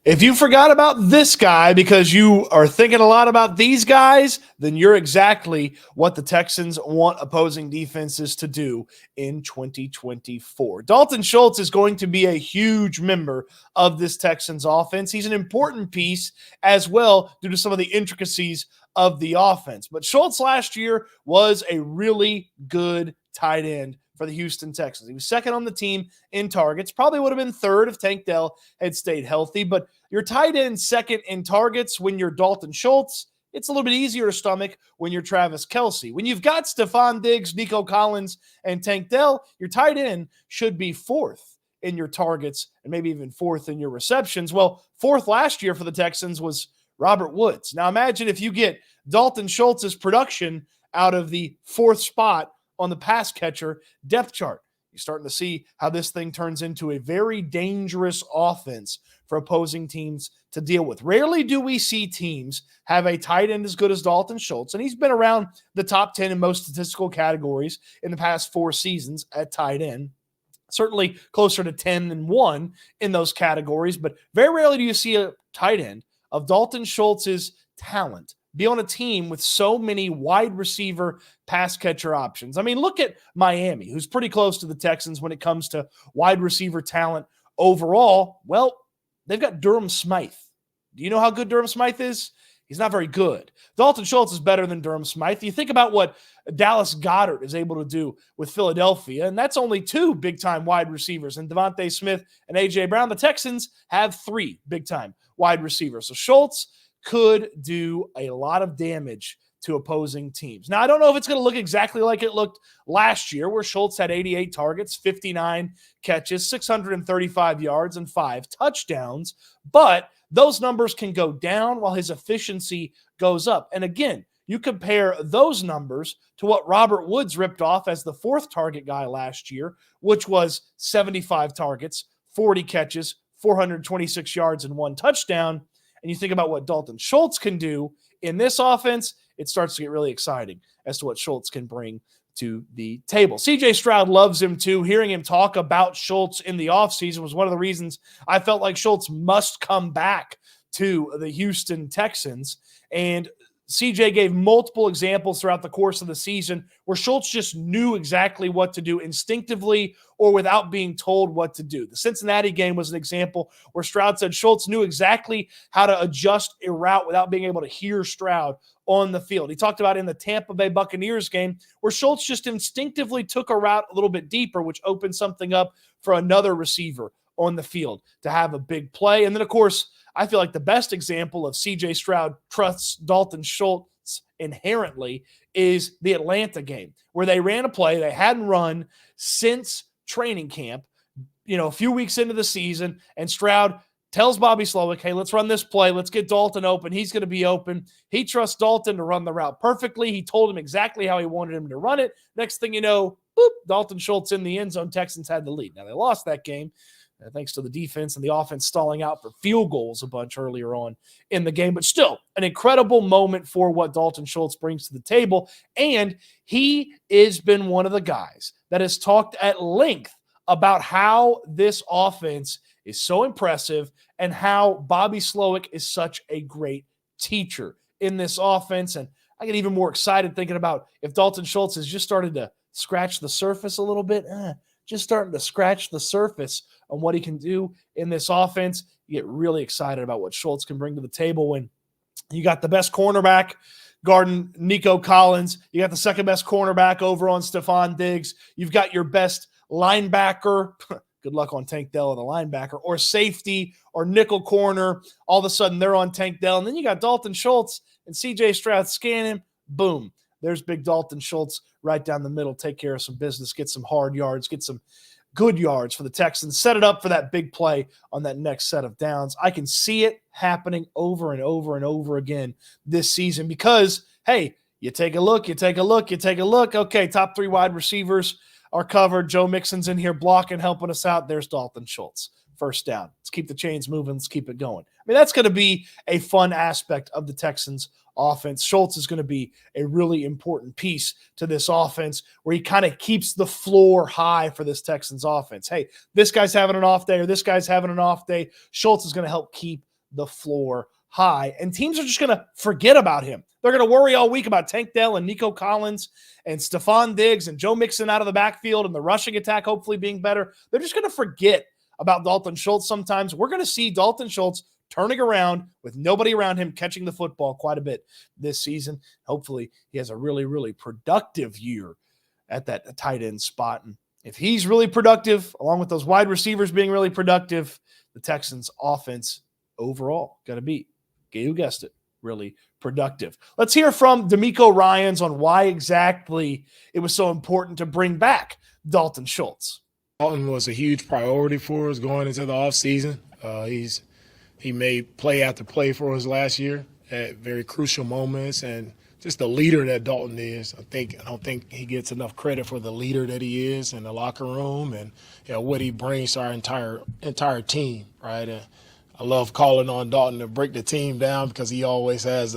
If you forgot about this guy because you are thinking a lot about these guys, then you're exactly what the Texans want opposing defenses to do in 2024. Dalton Schultz is going to be a huge member of this Texans offense. He's an important piece as well due to some of the intricacies of the offense. But Schultz last year was a really good tight end for the Houston Texans. He was second on the team in targets, probably would have been third if Tank Dell had stayed healthy, but your tight end second in targets when you're Dalton Schultz, it's a little bit easier to stomach when you're Travis Kelce. When you've got Stephon Diggs, Nico Collins, and Tank Dell, your tight end should be fourth in your targets and maybe even fourth in your receptions. Well, fourth last year for the Texans was Robert Woods. Now imagine if you get Dalton Schultz's production out of the fourth spot on the pass catcher depth chart. You're starting to see how this thing turns into a very dangerous offense for opposing teams to deal with. Rarely do we see teams have a tight end as good as Dalton Schultz, and he's been around the top 10 in most statistical categories in the past 4 seasons at tight end. Certainly closer to 10-1 in those categories, but very rarely do you see a tight end of Dalton Schultz's talent be on a team with so many wide receiver pass catcher options. I mean, look at Miami, who's pretty close to the Texans when it comes to wide receiver talent overall. Well, they've got Durham Smythe. Do you know how good Durham Smythe is? He's not very good. Dalton Schultz is better than Durham Smythe. You think about what Dallas Goedert is able to do with Philadelphia, and that's only 2 big-time wide receivers, and Devontae Smith and A.J. Brown. The Texans have 3 big-time wide receivers. So Schultz could do a lot of damage to opposing teams. Now, I don't know if it's going to look exactly like it looked last year, where Schultz had 88 targets, 59 catches, 635 yards, and 5 touchdowns, but those numbers can go down while his efficiency goes up. And again, you compare those numbers to what Robert Woods ripped off as the 4th target guy last year, which was 75 targets, 40 catches, 426 yards, and 1 touchdown. And you think about what Dalton Schultz can do in this offense, it starts to get really exciting as to what Schultz can bring to the table. CJ Stroud loves him too. Hearing him talk about Schultz in the offseason was one of the reasons I felt like Schultz must come back to the Houston Texans. And CJ gave multiple examples throughout the course of the season where Schultz just knew exactly what to do instinctively or without being told what to do. The Cincinnati game was an example where Stroud said Schultz knew exactly how to adjust a route without being able to hear Stroud on the field. He talked about in the Tampa Bay Buccaneers game where Schultz just instinctively took a route a little bit deeper, which opened something up for another receiver on the field to have a big play. And then, of course, I feel like the best example of CJ Stroud trusts Dalton Schultz inherently is the Atlanta game, where they ran a play they hadn't run since training camp, a few weeks into the season, and Stroud tells Bobby Slowick, hey, let's run this play. Let's get Dalton open. He's going to be open. He trusts Dalton to run the route perfectly. He told him exactly how he wanted him to run it. Next thing you know, boop, Dalton Schultz in the end zone. Texans had the lead. Now, they lost that game, thanks to the defense and the offense stalling out for field goals a bunch earlier on in the game. But still, an incredible moment for what Dalton Schultz brings to the table. And he has been one of the guys that has talked at length about how this offense is so impressive and how Bobby Slowick is such a great teacher in this offense. And I get even more excited thinking about if Dalton Schultz has just started to scratch the surface a little bit, just starting to scratch the surface on what he can do in this offense. You get really excited about what Schultz can bring to the table when you got the best cornerback guarding Nico Collins. You got the second best cornerback over on Stephon Diggs. You've got your best linebacker. Good luck on Tank Dell, the linebacker, or safety or nickel corner. All of a sudden they're on Tank Dell. And then you got Dalton Schultz and CJ Stroud scanning. Boom. There's big Dalton Schultz right down the middle. Take care of some business, get some hard yards, get some good yards for the Texans, set it up for that big play on that next set of downs. I can see it happening over and over and over again this season because, hey, you take a look. Okay, top 3 wide receivers are covered. Joe Mixon's in here blocking, helping us out. There's Dalton Schultz. First down. Let's keep the chains moving. Let's keep it going. I mean, that's going to be a fun aspect of the Texans offense. Schultz is going to be a really important piece to this offense where he kind of keeps the floor high for this Texans offense. Hey, this guy's having an off day or this guy's having an off day. Schultz is going to help keep the floor high. And teams are just going to forget about him. They're going to worry all week about Tank Dell and Nico Collins and Stephon Diggs and Joe Mixon out of the backfield and the rushing attack hopefully being better. They're just going to forget about Dalton Schultz sometimes. We're going to see Dalton Schultz turning around with nobody around him, catching the football quite a bit this season. Hopefully he has a really, really productive year at that tight end spot. And if he's really productive, along with those wide receivers being really productive, the Texans offense overall going to be, you guessed it, really productive. Let's hear from D'Amico Ryans on why exactly it was so important to bring back Dalton Schultz. Dalton was a huge priority for us going into the offseason. He made play after play for us last year at very crucial moments, and just the leader that Dalton is. I don't think he gets enough credit for the leader that he is in the locker room and what he brings to our entire team, right? I love calling on Dalton to break the team down because he always has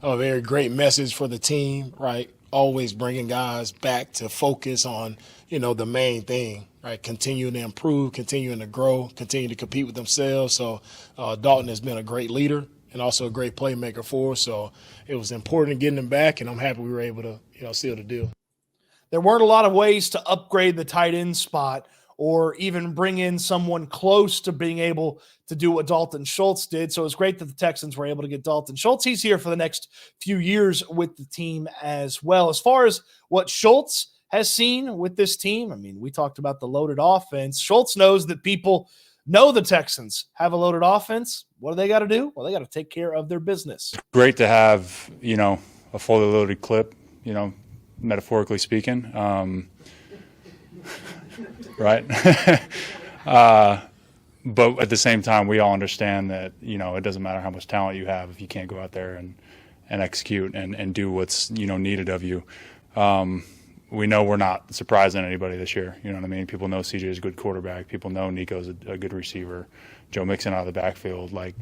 a very great message for the team, right? Always bringing guys back to focus on, the main thing, right? Continuing to improve, continuing to grow, continue to compete with themselves. So Dalton has been a great leader and also a great playmaker for us. So it was important getting him back, and I'm happy we were able to, seal the deal. There weren't a lot of ways to upgrade the tight end spot or even bring in someone close to being able to do what Dalton Schultz did. So it was great that the Texans were able to get Dalton Schultz. He's here for the next few years with the team as well. As far as what Schultz has seen with this team, I mean, we talked about the loaded offense. Schultz knows that people know the Texans have a loaded offense. What do they got to do? Well, they got to take care of their business. Great to have, a fully loaded clip, metaphorically speaking. Right. But at the same time, we all understand that, it doesn't matter how much talent you have if you can't go out there and execute and do what's, needed of you. We know we're not surprising anybody this year. You know what I mean? People know CJ is a good quarterback. People know Nico's a good receiver. Joe Mixon out of the backfield. Like,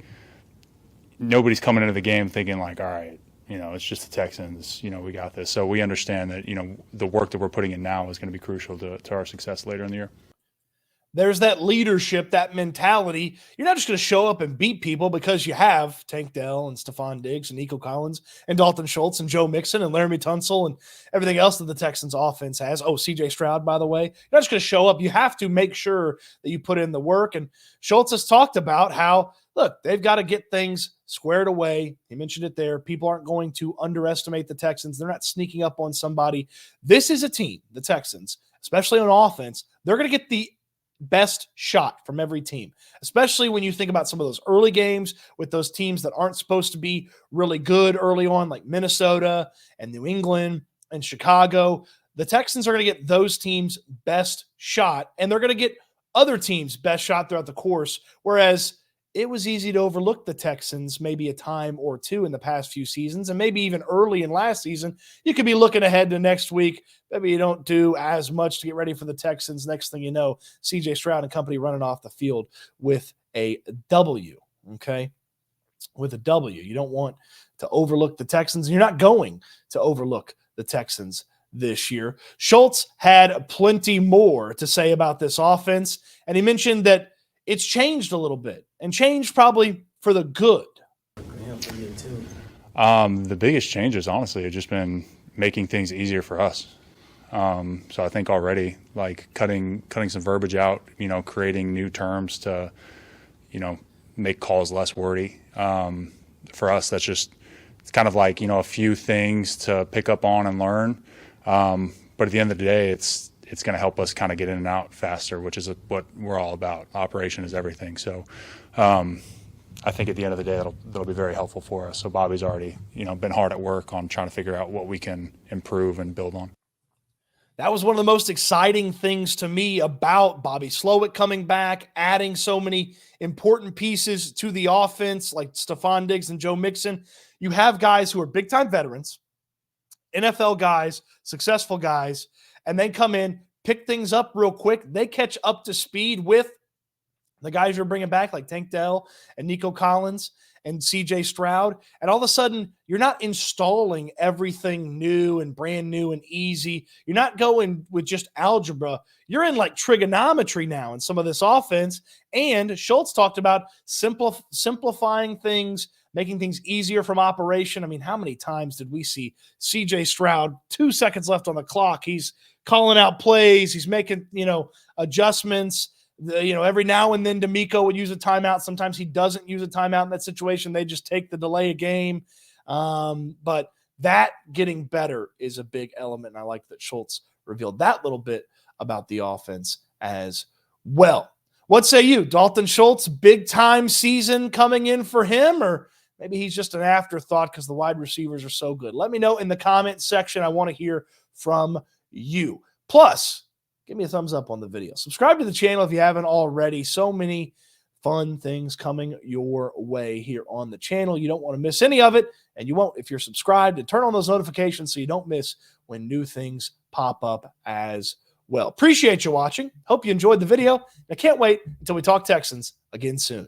nobody's coming into the game thinking like, all right, it's just the Texans, we got this. So we understand that, the work that we're putting in now is going to be crucial to our success later in the year. There's that leadership, that mentality. You're not just going to show up and beat people because you have Tank Dell and Stephon Diggs and Nico Collins and Dalton Schultz and Joe Mixon and Laramie Tunsil and everything else that the Texans offense has. Oh, CJ Stroud, by the way. You're not just going to show up. You have to make sure that you put in the work. And Schultz has talked about how, look, they've got to get things squared away. He mentioned it there. People aren't going to underestimate the Texans. They're not sneaking up on somebody. This is a team, the Texans, especially on offense. They're going to get the best shot from every team, especially when you think about some of those early games with those teams that aren't supposed to be really good early on, like Minnesota and New England and Chicago. The Texans are going to get those teams' best shot, and they're going to get other teams' best shot throughout the course, whereas it was easy to overlook the Texans maybe a time or two in the past few seasons, and maybe even early in last season. You could be looking ahead to next week. Maybe you don't do as much to get ready for the Texans. Next thing you know, CJ Stroud and company running off the field with a W, okay? With a W. You don't want to overlook the Texans, and you're not going to overlook the Texans this year. Schultz had plenty more to say about this offense, and he mentioned that it's changed a little bit, and changed probably for the good. The biggest changes, honestly, have just been making things easier for us. So I think already, like cutting some verbiage out, creating new terms to, make calls less wordy. For us, that's just, it's kind of like, a few things to pick up on and learn. But at the end of the day, it's going to help us kind of get in and out faster, which is what we're all about. Operation is everything. So I think at the end of the day, that'll be very helpful for us. So Bobby's already, been hard at work on trying to figure out what we can improve and build on. That was one of the most exciting things to me about Bobby Slowick coming back, adding so many important pieces to the offense like Stephon Diggs and Joe Mixon. You have guys who are big-time veterans, NFL guys, successful guys, and then come in, pick things up real quick. They catch up to speed with the guys you're bringing back like Tank Dell and Nico Collins and CJ Stroud, and all of a sudden you're not installing everything new and brand new and easy. You're not going with just algebra. You're in like trigonometry now in some of this offense. And Schultz talked about simplifying things, making things easier from operation. I mean, how many times did we see CJ Stroud, 2 seconds left on the clock? He's calling out plays. He's making, adjustments. Every now and then D'Amico would use a timeout. Sometimes he doesn't use a timeout in that situation. They just take the delay of game. But that getting better is a big element. And I like that Schultz revealed that little bit about the offense as well. What say you? Dalton Schultz, big time season coming in for him, or maybe he's just an afterthought because the wide receivers are so good? Let me know in the comment section. I want to hear from you. Plus, give me a thumbs up on the video. Subscribe to the channel if you haven't already. So many fun things coming your way here on the channel. You don't want to miss any of it, and you won't if you're subscribed. And turn on those notifications so you don't miss when new things pop up as well. Appreciate you watching. Hope you enjoyed the video. I can't wait until we talk Texans again soon.